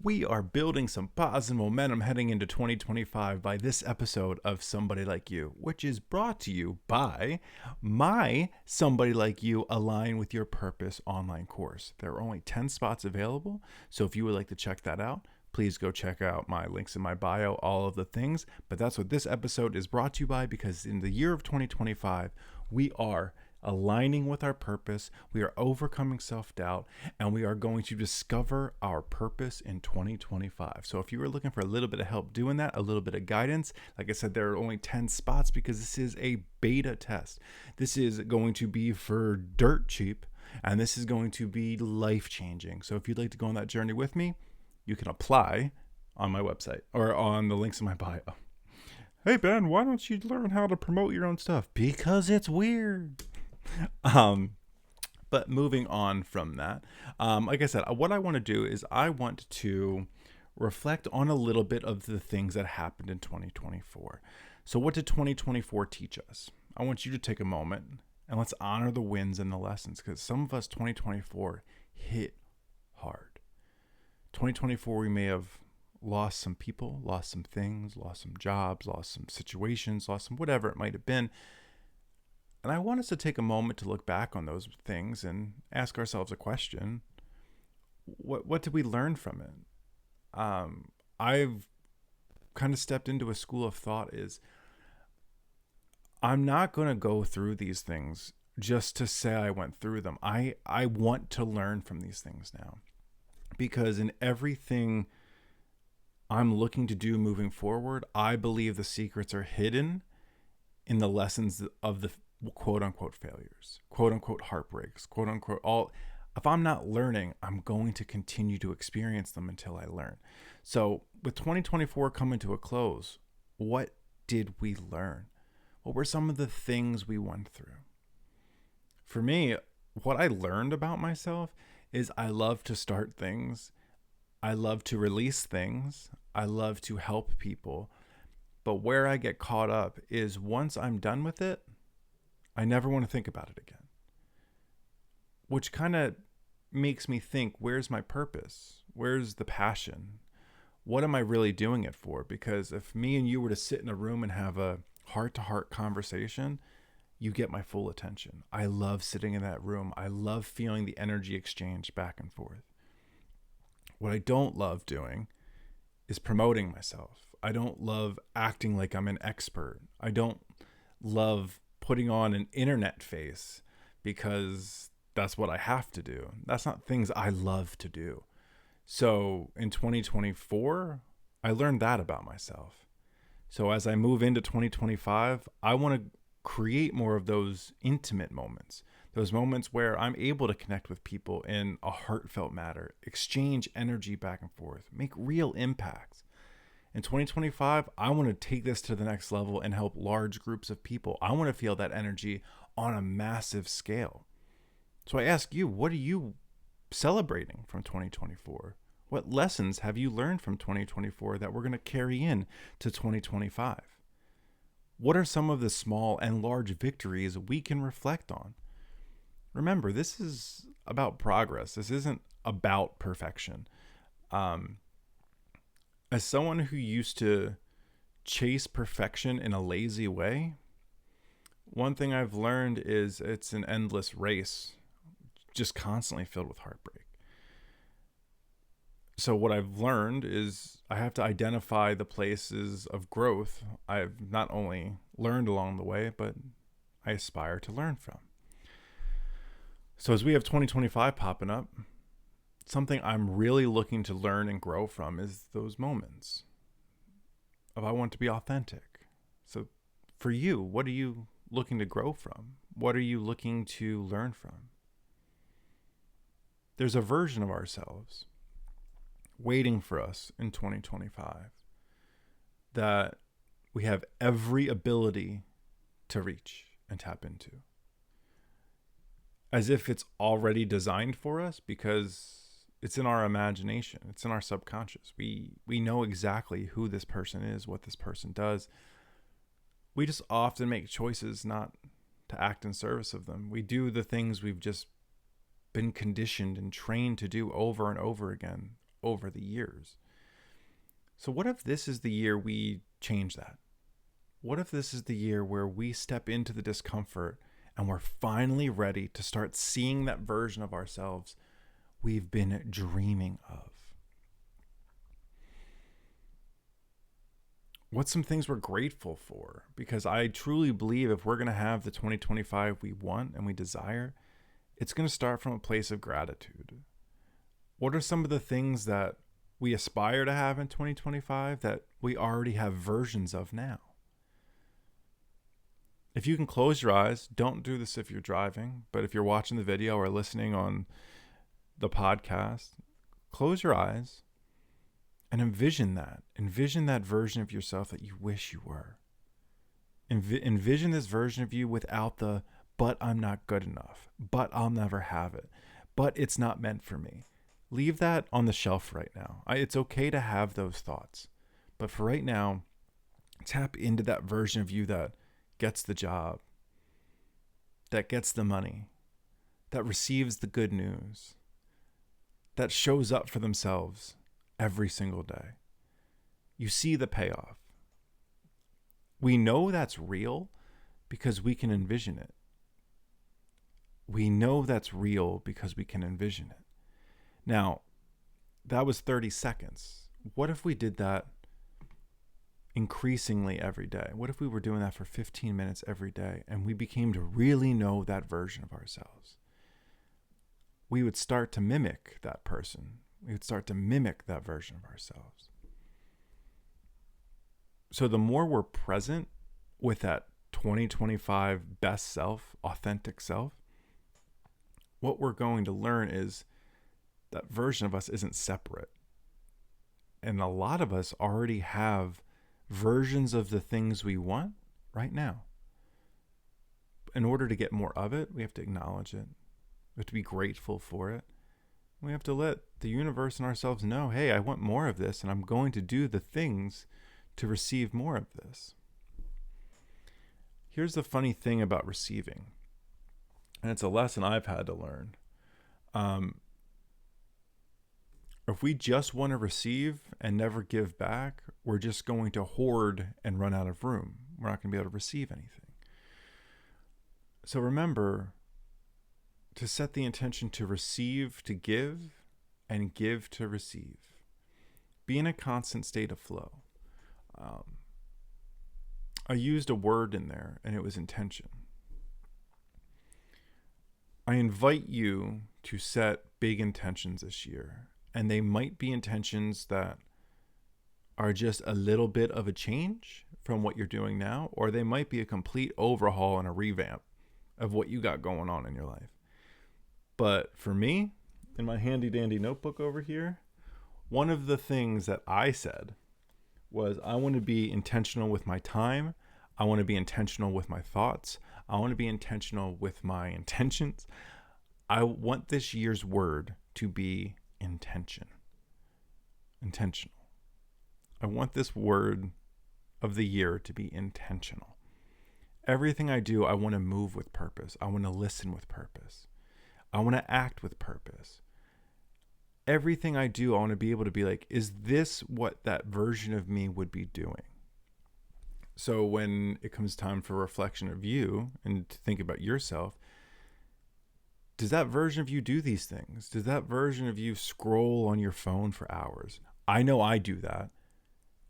We are building some positive momentum heading into 2025 by this episode of Somebody Like You, which is brought to you by my Somebody Like You Align with Your Purpose online course. There are only 10 spots available, so if you would like to check that out, please go check out my links in my bio, all of the things. But that's what this episode is brought to you by, because in the year of 2025, we are aligning with our purpose, we are overcoming self-doubt, and we are going to discover our purpose in 2025. So if you were looking for a little bit of help doing that, a little bit of guidance, like I said, there are only 10 spots because this is a beta test. This is going to be for dirt cheap, and this is going to be life-changing. So if you'd like to go on that journey with me, you can apply on my website or on the links in my bio. Hey Ben, why don't you learn how to promote your own stuff? Because it's weird. But moving on from that, like I said, what I want to do is I want to reflect on a little bit of the things that happened in 2024. So what did 2024 teach us? I want you to take a moment and let's honor the wins and the lessons, because some of us 2024 hit hard. 2024, we may have lost some people, lost some things, lost some jobs, lost some situations, lost some whatever it might have been. And I want us to take a moment to look back on those things and ask ourselves a question. What did we learn from it? I've kind of stepped into a school of thought is I'm not going to go through these things just to say I went through them. I want to learn from these things now, because in everything I'm looking to do moving forward, I believe the secrets are hidden in the lessons of the quote unquote failures, quote unquote heartbreaks, quote unquote all. If I'm not learning, I'm going to continue to experience them until I learn. So with 2024 coming to a close, what did we learn? What were some of the things we went through? For me, what I learned about myself is I love to start things. I love to release things. I love to help people. But where I get caught up is once I'm done with it, I never want to think about it again. Which kind of makes me think, where's my purpose? Where's the passion? What am I really doing it for? Because if me and you were to sit in a room and have a heart-to-heart conversation, you get my full attention. I love sitting in that room. I love feeling the energy exchange back and forth. What I don't love doing is promoting myself. I don't love acting like I'm an expert. I don't love putting on an internet face because that's what I have to do. That's not things I love to do. So in 2024, I learned that about myself. So as I move into 2025, I want to create more of those intimate moments, those moments where I'm able to connect with people in a heartfelt manner, exchange energy back and forth, make real impacts. In 2025, I want to take this to the next level and help large groups of people. I want to feel that energy on a massive scale. So I ask you, what are you celebrating from 2024? What lessons have you learned from 2024 that we're going to carry in to 2025? What are some of the small and large victories we can reflect on? Remember, this is about progress. This isn't about perfection. As someone who used to chase perfection in a lazy way, one thing I've learned is it's an endless race, just constantly filled with heartbreak. So what I've learned is I have to identify the places of growth I've not only learned along the way, but I aspire to learn from. So as we have 2025 popping up, something I'm really looking to learn and grow from is those moments of I want to be authentic. So for you, what are you looking to grow from? What are you looking to learn from? There's a version of ourselves waiting for us in 2025 that we have every ability to reach and tap into, as if it's already designed for us, because it's in our imagination. It's in our subconscious. We know exactly who this person is, what this person does. We just often make choices not to act in service of them. We do the things we've just been conditioned and trained to do over and over again, over the years. So what if this is the year we change that? What if this is the year where we step into the discomfort and we're finally ready to start seeing that version of ourselves we've been dreaming of? What's some things we're grateful for? Because I truly believe if we're going to have the 2025 we want and we desire, it's going to start from a place of gratitude. What are some of the things that we aspire to have in 2025 that we already have versions of now? If you can close your eyes, don't do this if you're driving, but if you're watching the video or listening on the podcast, close your eyes and envision that. Envision that version of yourself that you wish you were. Envision this version of you without the, but I'm not good enough, but I'll never have it, but it's not meant for me. Leave that on the shelf right now. It's okay to have those thoughts. But for right now, tap into that version of you that gets the job, that gets the money, that receives the good news, that shows up for themselves every single day. You see the payoff. We know that's real because we can envision it. We know that's real because we can envision it. Now, that was 30 seconds. What if we did that increasingly every day? What if we were doing that for 15 minutes every day and we became to really know that version of ourselves? We would start to mimic that person. We would start to mimic that version of ourselves. So the more we're present with that 2025 best self, authentic self, what we're going to learn is that version of us isn't separate. And a lot of us already have versions of the things we want right now. In order to get more of it, we have to acknowledge it. We have to be grateful for it. We have to let the universe and ourselves know, hey, I want more of this, and I'm going to do the things to receive more of this. Here's the funny thing about receiving, and it's a lesson I've had to learn. If we just want to receive and never give back, we're just going to hoard and run out of room. We're not going to be able to receive anything. So remember to set the intention to receive, to give, and give to receive. Be in a constant state of flow. I used a word in there, and it was intention. I invite you to set big intentions this year. And they might be intentions that are just a little bit of a change from what you're doing now, or they might be a complete overhaul and a revamp of what you got going on in your life. But for me, in my handy dandy notebook over here, one of the things that I said was I want to be intentional with my time. I want to be intentional with my thoughts. I want to be intentional with my intentions. I want this year's word to be intentional. I want this word of the year to be intentional. Everything I do, I want to move with purpose. I want to listen with purpose. I want to act with purpose. Everything I do, I want to be able to be like, is this what that version of me would be doing? So when it comes time for reflection of you and to think about yourself, does that version of you do these things? Does that version of you scroll on your phone for hours? I know I do that.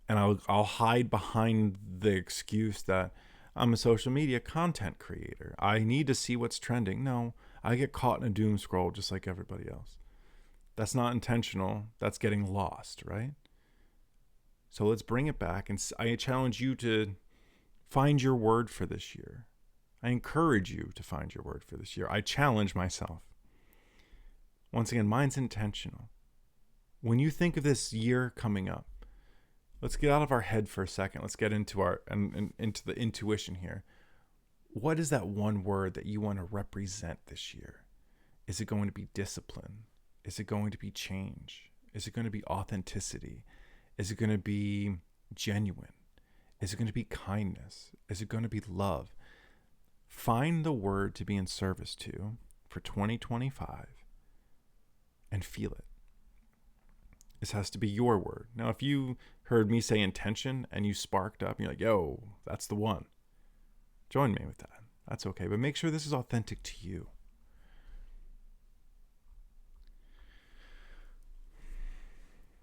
And I'll hide behind the excuse that I'm a social media content creator. I need to see what's trending. No, I get caught in a doom scroll just like everybody else. That's not intentional. That's getting lost, right? So let's bring it back. And I challenge you to find your word for this year. I encourage you to find your word for this year. I challenge myself. Once again, mine's intentional. When you think of this year coming up, let's get out of our head for a second. Let's get into into the intuition here. What is that one word that you want to represent this year? Is it going to be discipline? Is it going to be change? Is it going to be authenticity? Is it going to be genuine? Is it going to be kindness? Is it going to be love? Find the word to be in service to for 2025 and feel it. This has to be your word. Now, if you heard me say intention and you sparked up and you're like, yo, that's the one, join me with that. That's okay. But make sure this is authentic to you.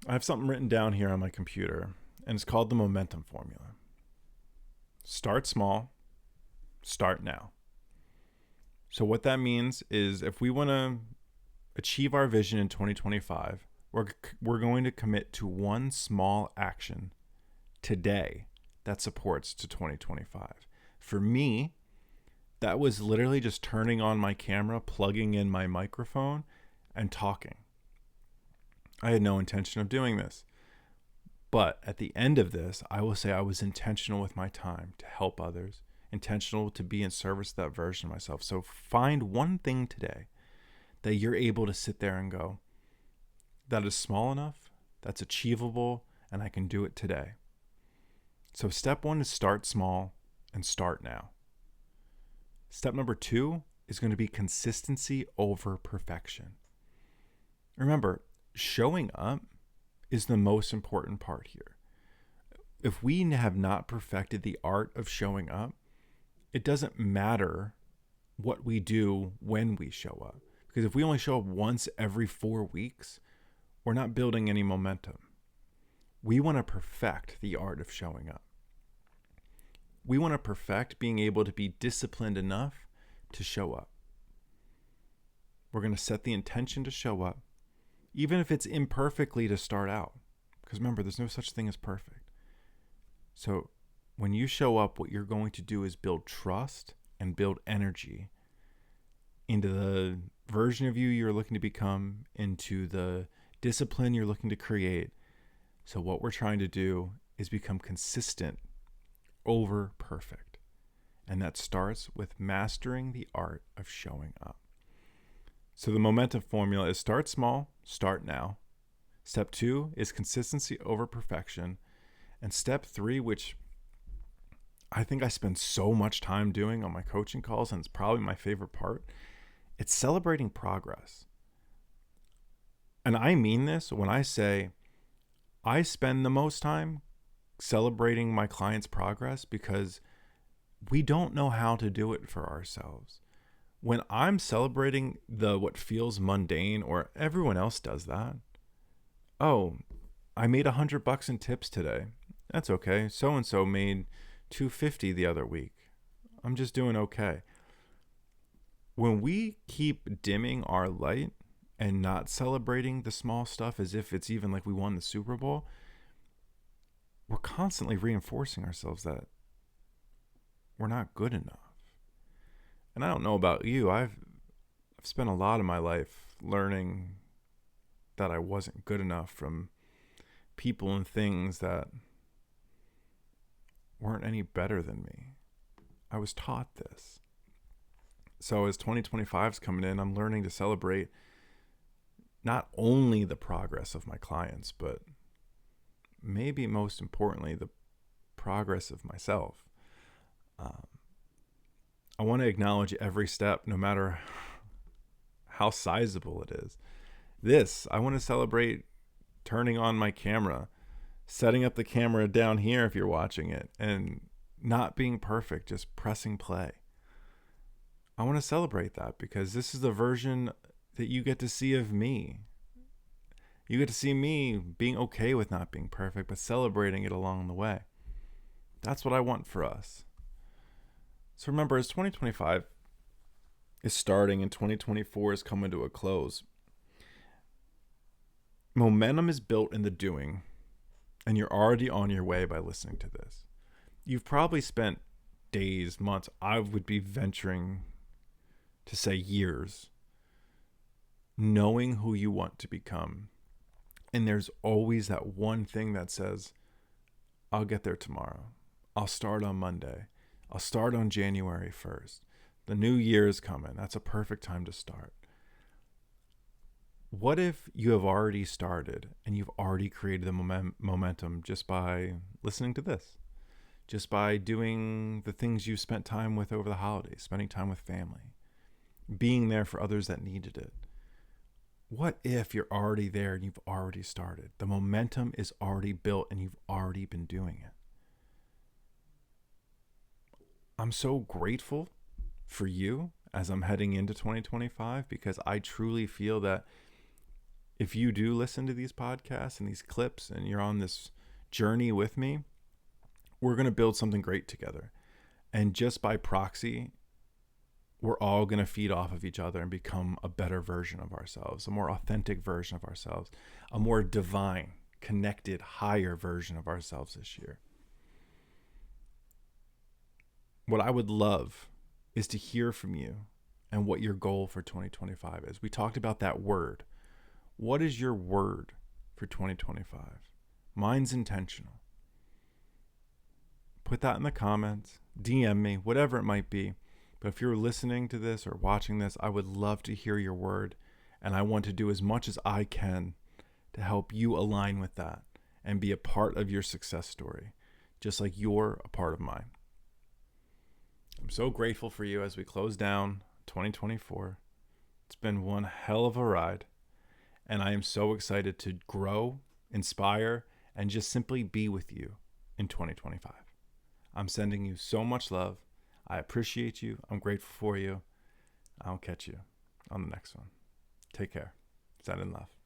I have something written down here on my computer, and it's called the momentum formula. Start small, start now. So what that means is if we want to achieve our vision in 2025, we're going to commit to one small action today that supports to 2025. For me, that was literally just turning on my camera, plugging in my microphone, and talking. I had no intention of doing this. But at the end of this, I will say I was intentional with my time to help others, intentional to be in service to that version of myself. So find one thing today that you're able to sit there and go, that is small enough, that's achievable, and I can do it today. So step 1 is start small and start now. Step number 2 is going to be consistency over perfection. Remember, showing up is the most important part here. If we have not perfected the art of showing up, it doesn't matter what we do when we show up. Because if we only show up once every 4 weeks, we're not building any momentum. We want to perfect the art of showing up. We want to perfect being able to be disciplined enough to show up. We're going to set the intention to show up, even if it's imperfectly to start out. Because remember, there's no such thing as perfect. So when you show up, what you're going to do is build trust and build energy into the version of you you're looking to become, into the discipline you're looking to create. So what we're trying to do is become consistent over perfect. And that starts with mastering the art of showing up. So the momentum formula is start small, start now. Step 2 is consistency over perfection. And step 3, which I think I spend so much time doing on my coaching calls, and it's probably my favorite part, it's celebrating progress. And I mean this when I say I spend the most time celebrating my clients' progress because we don't know how to do it for ourselves. When I'm celebrating what feels mundane, or everyone else does that. Oh, I made $100 in tips today. That's okay. So-and-so made $250 the other week. I'm just doing okay. When we keep dimming our light and not celebrating the small stuff as if it's even like we won the Super Bowl, we're constantly reinforcing ourselves that we're not good enough. And I don't know about you. I've spent a lot of my life learning that I wasn't good enough from people and things that weren't any better than me. I was taught this. So as 2025 is coming in, I'm learning to celebrate not only the progress of my clients, but maybe most importantly, the progress of myself. I want to acknowledge every step, no matter how sizable it is. I want to celebrate turning on my camera, setting up the camera down here if you're watching it, and not being perfect, just pressing play. I want to celebrate that because this is the version that you get to see of me. You get to see me being okay with not being perfect, but celebrating it along the way. That's what I want for us. So remember, as 2025 is starting and 2024 is coming to a close, momentum is built in the doing, and you're already on your way by listening to this. You've probably spent days, months, I would be venturing to say years, knowing who you want to become. And there's always that one thing that says, I'll get there tomorrow. I'll start on Monday. I'll start on January 1st. The new year is coming. That's a perfect time to start. What if you have already started and you've already created the momentum just by listening to this? Just by doing the things you spent time with over the holidays, spending time with family, being there for others that needed it. What if you're already there and you've already started? The momentum is already built and you've already been doing it. I'm so grateful for you as I'm heading into 2025, because I truly feel that if you do listen to these podcasts and these clips and you're on this journey with me, we're going to build something great together. And just by proxy, we're all going to feed off of each other and become a better version of ourselves, a more authentic version of ourselves, a more divine, connected, higher version of ourselves this year. What I would love is to hear from you and what your goal for 2025 is. We talked about that word. What is your word for 2025? Mine's intentional. Put that in the comments, DM me, whatever it might be. But if you're listening to this or watching this, I would love to hear your word. And I want to do as much as I can to help you align with that and be a part of your success story, just like you're a part of mine. I'm so grateful for you as we close down 2024. It's been one hell of a ride. And I am so excited to grow, inspire, and just simply be with you in 2025. I'm sending you so much love. I appreciate you. I'm grateful for you. I'll catch you on the next one. Take care. Send in love.